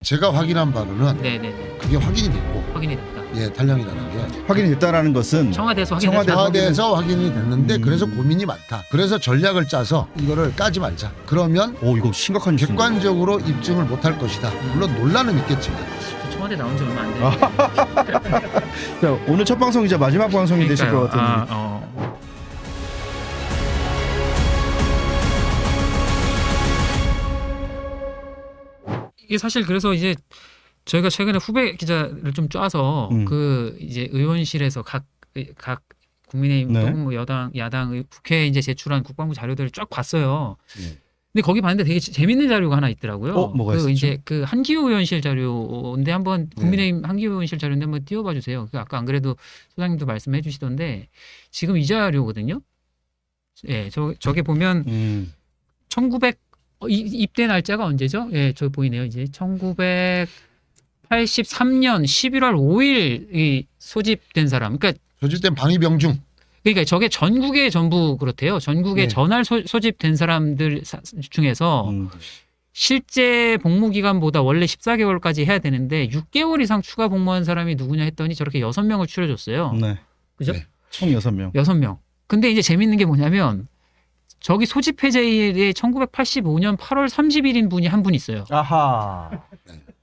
제가 확인한 바로는 네네네. 그게 확인이 됐고, 확인이 됐다. 예, 탈령이라는 게 확인이 됐다라는 것은 청와대에서 확인이 청와대- 됐다. 청와대에서 확인이 됐는데 그래서 음. 고민이 많다. 그래서 전략을 짜서 이거를 까지 말자. 그러면 오 이거 심각한 뉴스인데. 객관적으로 입증을 못할 것이다. 물론 논란은 있겠지만 저 청와대 나온 지 얼마 안 됐는데. 자, 오늘 첫 방송이자 마지막 방송이 되실 것 같은데. 이게 사실 그래서 이제 저희가 최근에 후배 기자를 좀 짜서 그 이제 의원실에서 각 국민의힘 네. 또는 뭐 여당 야당 국회에 이제 제출한 국방부 자료들을 쫙 봤어요. 네. 근데 거기 봤는데 되게 재밌는 자료가 하나 있더라고요. 뭐가 그 있었죠? 이제 그 한기호 의원실 자료인데 한번 국민의힘 한기호 의원실 자료인데 한번 띄워봐 주세요. 그 아까 안 그래도 소장님도 말씀해 주시던데 지금 이 자료거든요. 예, 저게 보면 1900 입대 날짜가 언제죠? 예, 저 보이네요. 이제 1983년 11월 5일 이 소집된 사람. 그러니까 조직된 방위병중 저게 전국에 전부 그렇대요. 전국에 네. 전날 소집된 사람들 중에서 실제 복무 기간보다 원래 14개월까지 해야 되는데 6개월 이상 추가 복무한 사람이 누구냐 했더니 저렇게 6명을 추려줬어요. 네. 그죠? 네. 총 6명. 6명. 근데 이제 재밌는 게 뭐냐면 저기 소집 해제일에 1985년 8월 30일인 분이 한 분 있어요. 아하.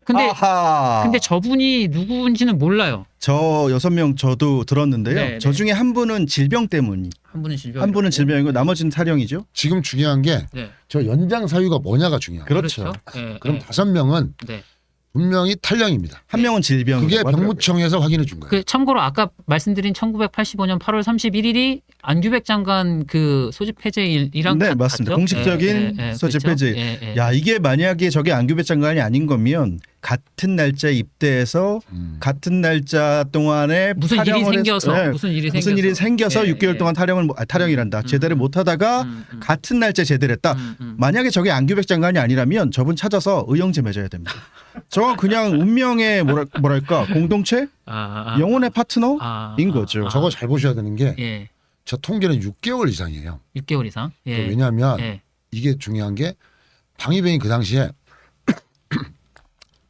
근데 아하. 근데 저분이 누구인지는 몰라요. 저 6명 저도 들었는데요. 네, 저 네. 중에 한 분은 질병 때문이. 한 분은 질병. 한 분은 질병이고 나머지는 탈영이죠. 지금 중요한 게 저 네. 연장 사유가 뭐냐가 중요해요. 그렇죠. 네, 그럼 네. 5명은 네. 분명히 탈령입니다. 한 명은 질병. 그게 병무청에서 확인해 준 거예요. 그 참고로 아까 말씀드린 1985년 8월 31일이 안규백 장관 그 소집 해제일이랑 네, 맞습니다. 공식적인 소집 해제. 야, 이게 만약에 저게 안규배 장관이 아닌 거면 같은 날짜에 입대해서 같은 날짜 동안에 무슨 일이 탈영을 생겨서 네, 무슨 일이 생겨서 예, 6개월 예. 동안 탈영이란다. 제대를 못 하다가 같은 날짜에 제대를 했다. 만약에 저게 안규백 장관이 아니라면 저분 찾아서 의형제 맺어야 됩니다. 저건 그냥 운명의 뭐랄까 공동체? 영혼의 파트너인 거죠. 저거 잘 보셔야 되는 게 저 예. 통계는 6개월 이상이에요. 6개월 이상. 예. 왜냐하면 예. 이게 중요한 게 방위병이 그 당시에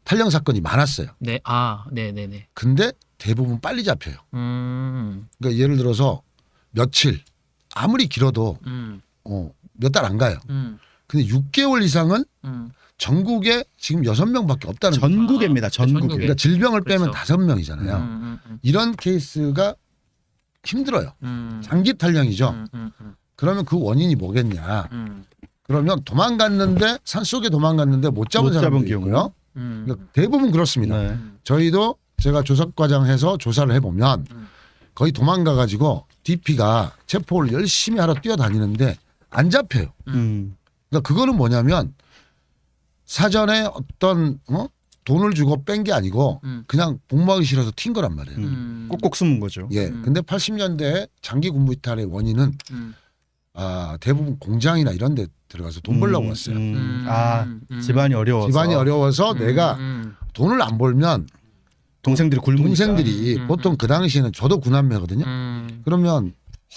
탈령 사건이 많았어요. 네. 네, 네, 네. 근데 대부분 빨리 잡혀요. 음. 그러니까 예를 들어서 며칠 아무리 길어도 몇 달 안 가요. 근데 6개월 이상은 전국에 지금 6명밖에 없다는 거죠. 전국입니다. 전국에. 그러니까 질병을 빼면 그렇죠. 5명이잖아요. 이런 케이스가 힘들어요. 장기 탈령이죠. 그러면 그 원인이 뭐겠냐. 그러면 도망갔는데 산속에 도망갔는데 못 잡은 사람도 있고요. 그러니까 대부분 그렇습니다. 네. 저희도 제가 조사과장해서 조사를 해보면 거의 도망가가지고 DP가 체포를 열심히 하러 뛰어다니는데 안 잡혀요. 그러니까 그거는 뭐냐면 사전에 어떤 돈을 주고 뺀 게 아니고 그냥 복무하기 싫어서 튄 거란 말이에요. 꼭꼭 숨은 거죠. 예. 근데 80년대 장기 군부 이탈의 원인은 대부분 공장이나 이런 데 들어가서 돈 벌려고 왔어요. 집안이 어려워서. 집안이 어려워서 내가 돈을 안 벌면 동생들이 굶으니까. 동생들이 보통 그 당시에는 저도 구남매거든요. 그러면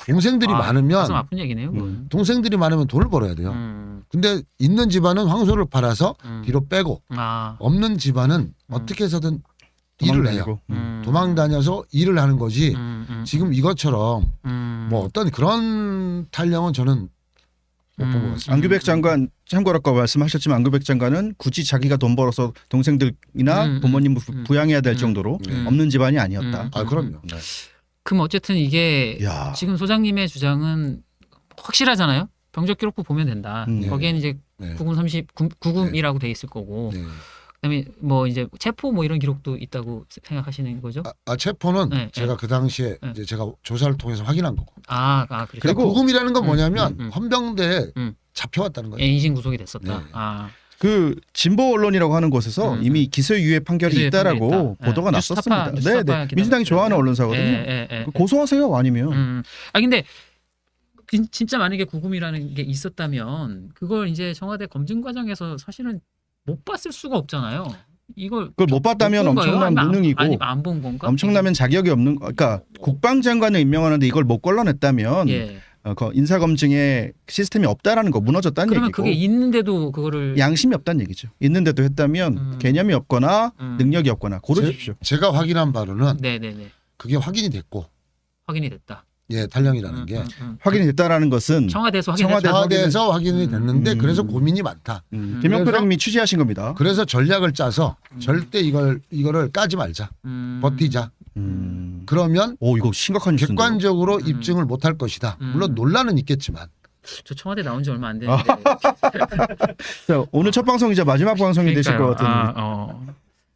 동생들이 많으면 가슴 아픈 얘기네요. 그건. 동생들이 많으면 돈을 벌어야 돼요. 근데 있는 집안은 황소를 팔아서 뒤로 빼고 없는 집안은 어떻게 해서든 일을 해요. 도망 다녀서 일을 하는 거지. 지금 이것처럼 뭐 어떤 그런 탈령은 저는 못 본 것 같습니다. 안규백 장관 참고로 아까 말씀하셨지만 안규백 장관은 굳이 자기가 돈 벌어서 동생들이나 부모님을 부양해야 될 정도로 없는 집안이 아니었다. 아 그럼요. 네. 그럼 어쨌든 이게 야. 지금 소장님의 주장은 확실하잖아요. 병적 기록부 보면 된다. 거기에는 이제 네. 9금이라고 돼 있을 거고. 네. 그다음에 뭐 이제 체포 뭐 이런 기록도 있다고 생각하시는 거죠? 체포는 네, 제가 그 당시에 이제 제가 조사를 통해서 확인한 거고. 그렇죠. 그리고 구금이라는 건 뭐냐면 음. 헌병대에 잡혀왔다는 거예요. 인신 구속이 됐었다. 네. 그 진보 언론이라고 하는 곳에서 이미 기소유예 판결이 기소유예 있다라고 판결이 있다. 보도가 네. 났었습니다. 뉴스타파 네. 민주당이 좋아하는 언론사거든요. 고소하세요 아니면. 근데 진짜 만약에 구금이라는 게 있었다면 그걸 이제 청와대 검증 과정에서 사실은 못 봤을 수가 없잖아요. 그걸 못 봤다면 엄청난 무능이고 아니면 안 본 건가? 엄청나면 자격이 없는 그러니까 국방장관을 임명하는데 이걸 못 걸러냈다면 인사 검증에 시스템이 없다라는 거 무너졌다는 그러면 얘기고. 그게 있는데도 그거를 양심이 없다는 얘기죠. 있는데도 했다면 개념이 없거나 능력이 없거나 고르십시오. 제가 확인한 바로는 네네네 그게 확인이 됐고 확인이 됐다. 예 탈령이라는 게 확인이 됐다라는 것은 청와대에서 확인했다. 청와대에서 확인이 됐는데 그래서 고민이 많다. 김영 소장님이 취재하신 겁니다. 그래서 전략을 짜서 절대 이거를 까지 말자. 버티자. 그러면 오 이거 심각한 뉴스인데요. 객관적으로 입증을 못할 것이다. 물론 논란은 있겠지만 저 청와대 나온 지 얼마 안 됐는데. 자, 오늘 첫 방송이자 마지막 방송이 되실 것 같은.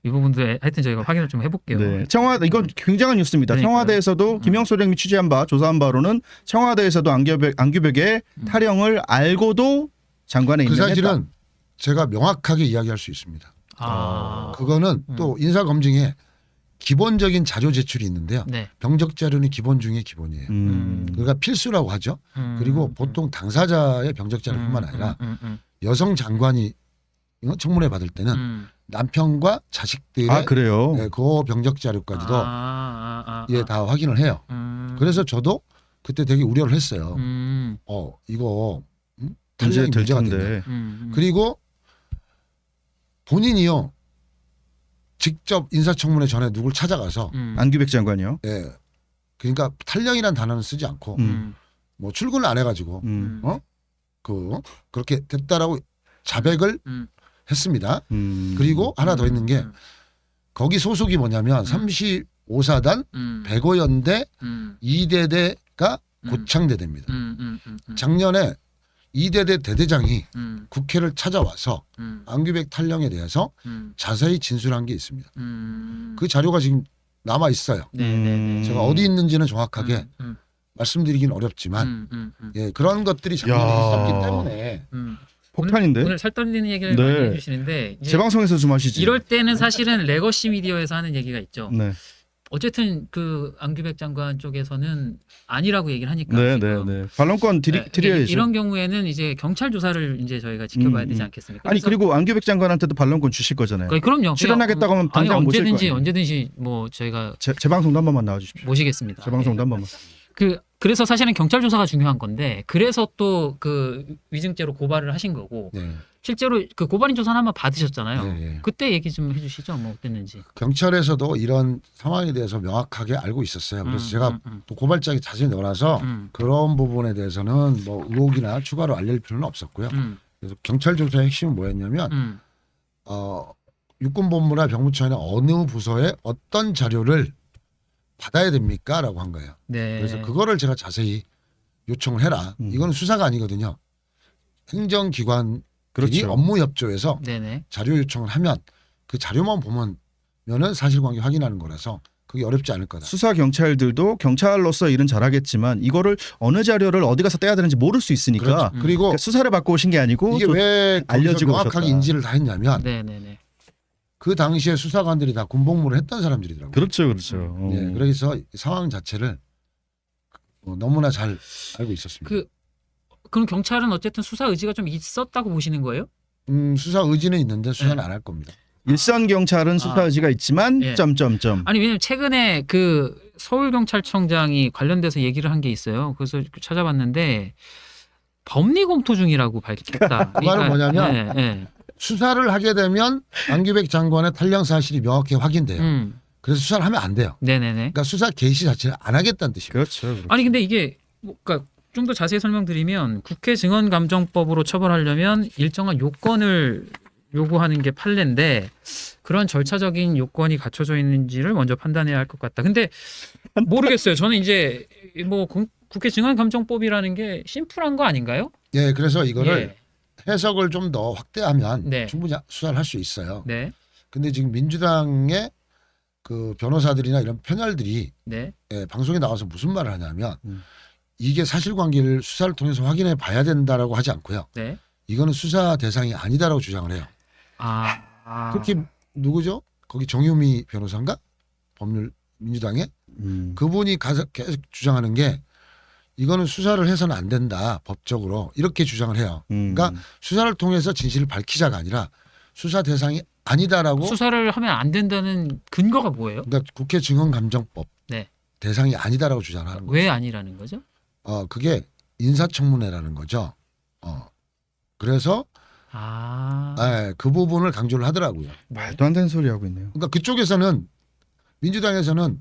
이 부분도 하여튼 저희가 확인을 좀 해볼게요. 네. 청와대 이건 굉장한 뉴스입니다. 그러니까요. 청와대에서도 김영수 소장님이 취재한 바 조사한 바로는 청와대에서도 안규백의 탈영을 알고도 장관의 그 임명했다. 사실은 제가 명확하게 이야기할 수 있습니다. 그거는 또 인사 검증에 기본적인 자료 제출이 있는데요. 네. 병적 자료는 기본 중에 기본이에요. 그러니까 필수라고 하죠. 그리고 보통 당사자의 병적 자료뿐만 아니라 여성 장관이 청문회 받을 때는 남편과 자식들의 그래요. 네, 그 병적 자료까지도 예, 다 확인을 해요. 그래서 저도 그때 되게 우려를 했어요. 이거 탈령이 될 문제가 텐데. 됐네. 그리고 본인이요 직접 인사청문회 전에 누굴 찾아가서 안규백 장관이요. 예, 그러니까 탈령이라는 단어는 쓰지 않고 뭐 출근을 안 해가지고 그렇게 됐다라고 자백을 했습니다. 그리고 하나 더 있는 게 거기 소속이 뭐냐면 35사단 105연대 2대대가 고창대대입니다. 작년에 2대대 대대장이 국회를 찾아와서 안규백 탈령에 대해서 자세히 진술한 게 있습니다. 그 자료가 지금 남아 있어요. 제가 어디 있는지는 정확하게 말씀드리긴 어렵지만 예, 그런 것들이 작년에 있었기 때문에 폭탄인데. 오늘 살 떨리는 얘기를 네. 많이 해주시는데 이제 제 방송에서 좀 하시지. 이럴 때는 사실은 레거시 미디어에서 하는 얘기가 있죠. 네. 어쨌든 그 안규백 장관 쪽에서는 아니라고 얘기를 하니까. 네, 네, 지금. 네. 반론권 드려야죠. 이런 경우에는 이제 경찰 조사를 이제 저희가 지켜봐야 되지 않겠습니까? 아니 그래서 그리고 안규백 장관한테도 반론권 주실 거잖아요. 그럼요. 출연하겠다고 하면 아니 당장 모실 거 언제든지 아니에요. 언제든지 뭐 저희가 제 방송도 한 번만 나와주십시오. 모시겠습니다. 제 방송도 한 번만. 그래서 사실은 경찰 조사가 중요한 건데 그래서 또 그 위증죄로 고발을 하신 거고 네. 실제로 그 고발인 조사는 한번 받으셨잖아요. 네. 그때 얘기 좀 해주시죠. 뭐 어땠는지. 경찰에서도 이런 상황에 대해서 명확하게 알고 있었어요. 그래서 제가 또 고발장에 자세히 넣어놔서 그런 부분에 대해서는 뭐 의혹이나 추가로 알릴 필요는 없었고요. 그래서 경찰 조사의 핵심은 뭐였냐면 육군본부나 병무청이나 어느 부서에 어떤 자료를 받아야 됩니까? 라고 한 거예요. 네. 그래서 그거를 제가 자세히 요청을 해라. 이거는 수사가 아니거든요. 행정기관이 그렇죠. 업무 협조에서 네네. 자료 요청을 하면 그 자료만 보면은 사실관계 확인하는 거라서 그게 어렵지 않을 거다. 수사 경찰들도 경찰로서 일은 잘하겠지만 이거를 어느 자료를 어디 가서 떼야 되는지 모를 수 있으니까 그렇죠. 그리고 그러니까 수사를 받고 오신 게 아니고 이게 왜 알려지고 명확하게 오셨다. 인지를 다 했냐면 네네네. 그 당시에 수사관들이 다 군복무를 했던 사람들이더라고요. 그렇죠, 그렇죠. 예, 그래서 이 상황 자체를 너무나 잘 알고 있었습니다. 그럼 경찰은 어쨌든 수사 의지가 좀 있었다고 보시는 거예요? 수사 의지는 있는데 수사는 안 할 겁니다. 일선 경찰은 수사 의지가 있지만 예. 점점점. 아니 왜냐면 최근에 그 서울경찰청장이 관련돼서 얘기를 한 게 있어요. 그래서 찾아봤는데 법리 검토 중이라고 밝혔다. 그 말은 뭐냐면 네, 네. 수사를 하게 되면 안규백 장관의 탈령 사실이 명확히 확인돼요. 그래서 수사를 하면 안 돼요. 네네네. 그러니까 수사 개시 자체를 안 하겠다는 뜻입니다. 그렇죠. 아니 근데 이게 그러니까 좀 더 자세히 설명드리면 국회 증언감정법으로 처벌하려면 일정한 요건을 요구하는 게 판례인데 그런 절차적인 요건이 갖춰져 있는지를 먼저 판단해야 할 것 같다. 근데 모르겠어요. 저는 이제 뭐 국회 증언감정법이라는 게 심플한 거 아닌가요? 예, 그래서 이거를 예. 해석을 좀 더 확대하면 네. 충분히 수사를 할 수 있어요. 네. 근데 지금 민주당의 그 변호사들이나 이런 편혈들이 네. 예, 방송에 나와서 무슨 말을 하냐면 이게 사실관계를 수사를 통해서 확인해 봐야 된다라고 하지 않고요. 네. 이거는 수사 대상이 아니다라고 주장을 해요. 특히 누구죠? 거기 정유미 변호사인가? 법률 민주당의 그분이 계속 주장하는 게 이거는 수사를 해서는 안 된다 법적으로 이렇게 주장을 해요. 그러니까 수사를 통해서 진실을 밝히자가 아니라 수사 대상이 아니다라고. 수사를 하면 안 된다는 근거가 뭐예요? 그러니까 국회 증언감정법 네. 대상이 아니다라고 주장하는 거예요. 왜 아니라는 거죠? 그게 인사청문회라는 거죠. 그래서 그 부분을 강조를 하더라고요. 말도 안 되는 소리 하고 있네요. 그러니까 그쪽에서는 민주당에서는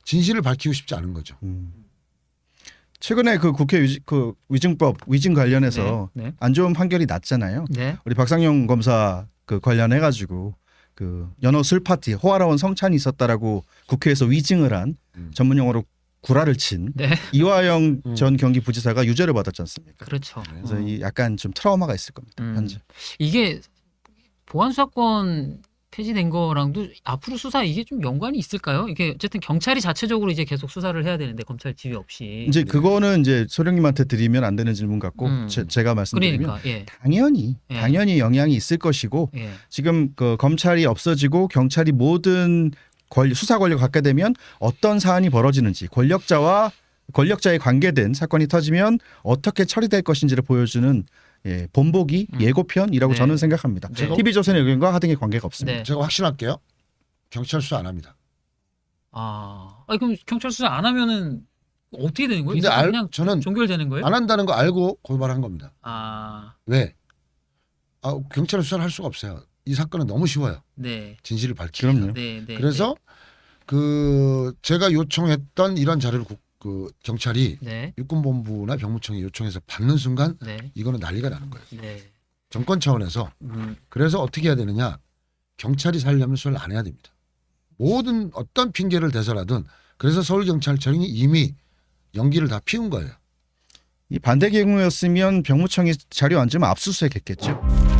진실을 밝히고 싶지 않은 거죠. 최근에 그 국회 위증법 위증 관련해서 네. 안 좋은 판결이 났잖아요. 네. 우리 박상용 검사 그 관련해 가지고 그 연호 술 파티 호화로운 성찬이 있었다라고 국회에서 위증을 한 전문 용어로 구라를 친 네. 이화영 전 경기부지사가 유죄를 받았지 않습니까? 그렇죠. 그래서 이 약간 좀 트라우마가 있을 겁니다. 현재. 이게 보안 수사권 폐지된 거랑도 앞으로 수사 이게 좀 연관이 있을까요? 이게 어쨌든 경찰이 자체적으로 이제 계속 수사를 해야 되는데 검찰 지휘 없이. 이제 그거는 이제 소령님한테 드리면 안 되는 질문 같고 제가 말씀드리면 그러니까 예. 당연히 영향이 있을 것이고 예. 지금 그 검찰이 없어지고 경찰이 모든 수사 권력을 갖게 되면 어떤 사안이 벌어지는지 권력자에 관계된 사건이 터지면 어떻게 처리될 것인지를 보여주는 본보기 예고편이라고 네. 저는 생각합니다. 네. TV조선의 의견과 하등의 관계가 없습니다. 네. 제가 확신할게요. 경찰 수사 안 합니다. 그럼 경찰 수사 안 하면은 어떻게 되는 거예요? 근데 그냥 저는 종결되는 거예요? 안 한다는 거 알고 고발한 겁니다. 왜? 경찰은 수사를 할 수가 없어요. 이 사건은 너무 쉬워요. 네. 진실을 밝히기가. 그럼요. 네. 그래서 그 제가 요청했던 이런 자료를 그 경찰이 네. 육군본부나 병무청이 요청해서 받는 순간 네. 이거는 난리가 나는 거예요. 네. 정권 차원에서. 그래서 어떻게 해야 되느냐. 경찰이 살려면 수사를 안 해야 됩니다. 모든 어떤 핑계를 대서라든 그래서 서울경찰청이 이미 연기를 다 피운 거예요. 이 반대 경우였으면 병무청이 자료 안 주면 압수수색했겠죠.